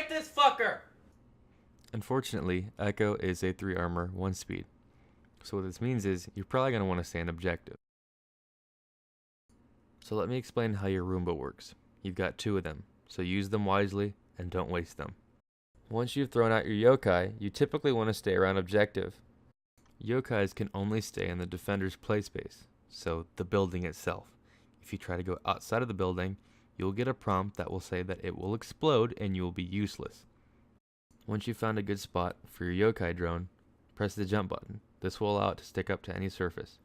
Get this fucker! Unfortunately, Echo is a 3 armor, 1 speed. So what this means is, you're probably going to want to stay on objective. So let me explain how your Roomba works. You've got 2 of them, so use them wisely and don't waste them. Once you've thrown out your yokai, you typically want to stay around objective. Yokais can only stay in the defender's play space, so the building itself. If you try to go outside of the building, you'll get a prompt that will say that it will explode and you will be useless. Once you've found a good spot for your yokai drone, press the jump button. This will allow it to stick up to any surface.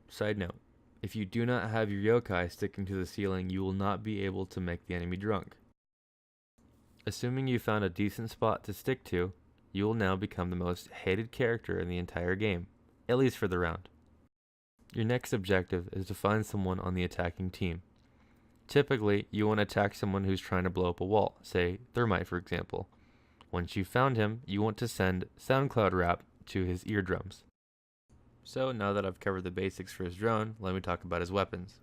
Side note, if you do not have your yokai sticking to the ceiling, you will not be able to make the enemy drunk. Assuming you found a decent spot to stick to, you will now become the most hated character in the entire game, at least for the round. Your next objective is to find someone on the attacking team. Typically, you want to attack someone who's trying to blow up a wall, say Thermite for example. Once you've found him, you want to send SoundCloud rap to his eardrums. So now that I've covered the basics for his drone, let me talk about his weapons.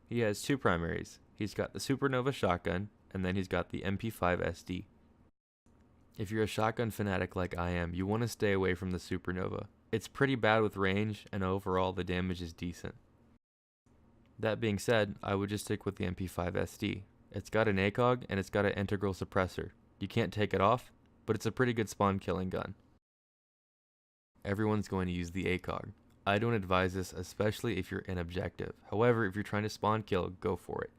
He has 2 primaries. He's got the Supernova shotgun, and then he's got the MP5 SD. If you're a shotgun fanatic like I am, you want to stay away from the Supernova. It's pretty bad with range, and overall the damage is decent. That being said, I would just stick with the MP5 SD. It's got an ACOG, and it's got an integral suppressor. You can't take it off, but it's a pretty good spawn killing gun. Everyone's going to use the ACOG. I don't advise this, especially if you're in objective. However, if you're trying to spawn kill, go for it.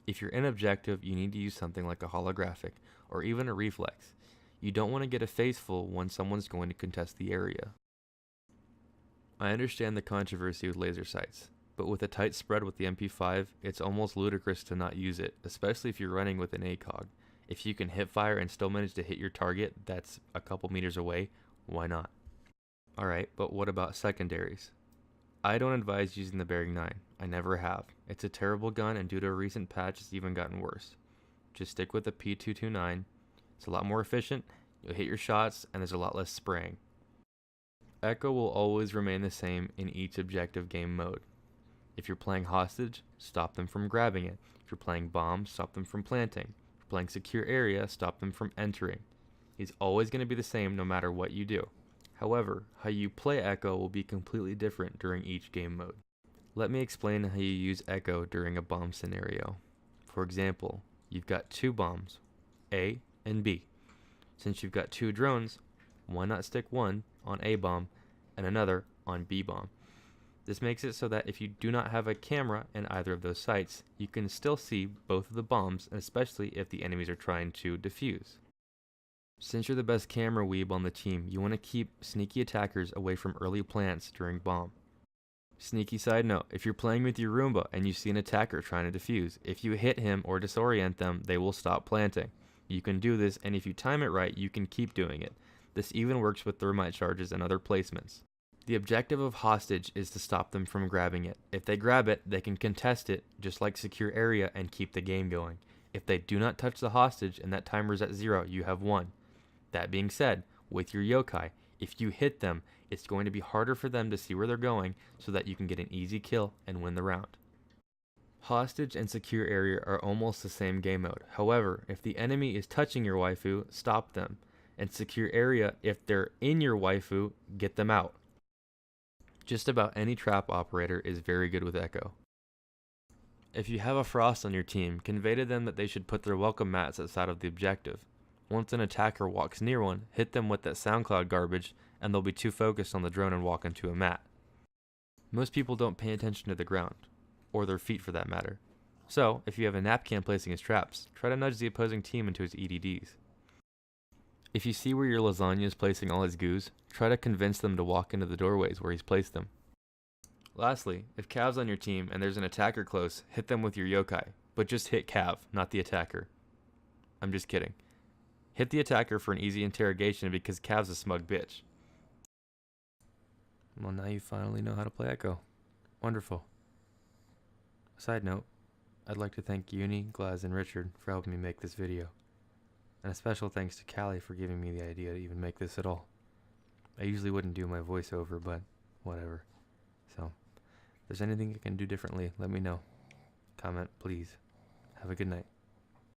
If you're in objective, you need to use something like a holographic, or even a reflex. You don't want to get a face full when someone's going to contest the area. I understand the controversy with laser sights, but with a tight spread with the MP5, it's almost ludicrous to not use it, especially if you're running with an ACOG. If you can hip fire and still manage to hit your target that's a couple meters away, why not? Alright, but what about secondaries? I don't advise using the Bearing 9. I never have. It's a terrible gun, and due to a recent patch, it's even gotten worse. Just stick with the P229. It's a lot more efficient, you'll hit your shots, and there's a lot less spraying. Echo will always remain the same in each objective game mode. If you're playing hostage, stop them from grabbing it. If you're playing bomb, stop them from planting. If you're playing secure area, stop them from entering. He's always going to be the same no matter what you do. However, how you play Echo will be completely different during each game mode. Let me explain how you use Echo during a bomb scenario. For example, you've got 2 bombs, A and B. Since you've got 2 drones, why not stick one on A bomb and another on B bomb? This makes it so that if you do not have a camera in either of those sites, you can still see both of the bombs, especially if the enemies are trying to defuse. Since you're the best camera weeb on the team, you want to keep sneaky attackers away from early plants during bomb. Sneaky side note, if you're playing with your Roomba and you see an attacker trying to defuse, if you hit him or disorient them, they will stop planting. You can do this, and if you time it right, you can keep doing it. This even works with thermite charges and other placements. The objective of hostage is to stop them from grabbing it. If they grab it, they can contest it, just like secure area, and keep the game going. If they do not touch the hostage and that timer is at 0, you have won. That being said, with your yokai, if you hit them, it's going to be harder for them to see where they're going so that you can get an easy kill and win the round. Hostage and secure area are almost the same game mode. However, if the enemy is touching your waifu, stop them. And secure area, if they're in your waifu, get them out. Just about any trap operator is very good with Echo. If you have a Frost on your team, convey to them that they should put their welcome mats outside of the objective. Once an attacker walks near one, hit them with that SoundCloud garbage, and they'll be too focused on the drone and walk into a mat. Most people don't pay attention to the ground, or their feet for that matter. So, if you have a napkin placing his traps, try to nudge the opposing team into his EDDs. If you see where your lasagna is placing all his goos, try to convince them to walk into the doorways where he's placed them. Lastly, if Cav's on your team and there's an attacker close, hit them with your yokai, but just hit Cav, not the attacker. I'm just kidding. Hit the attacker for an easy interrogation because Cav's a smug bitch. Well, now you finally know how to play Echo. Wonderful. Side note, I'd like to thank Uni, Glaz, and Richard for helping me make this video. And a special thanks to Callie for giving me the idea to even make this at all. I usually wouldn't do my voiceover, but whatever. So, if there's anything I can do differently, let me know. Comment, please. Have a good night.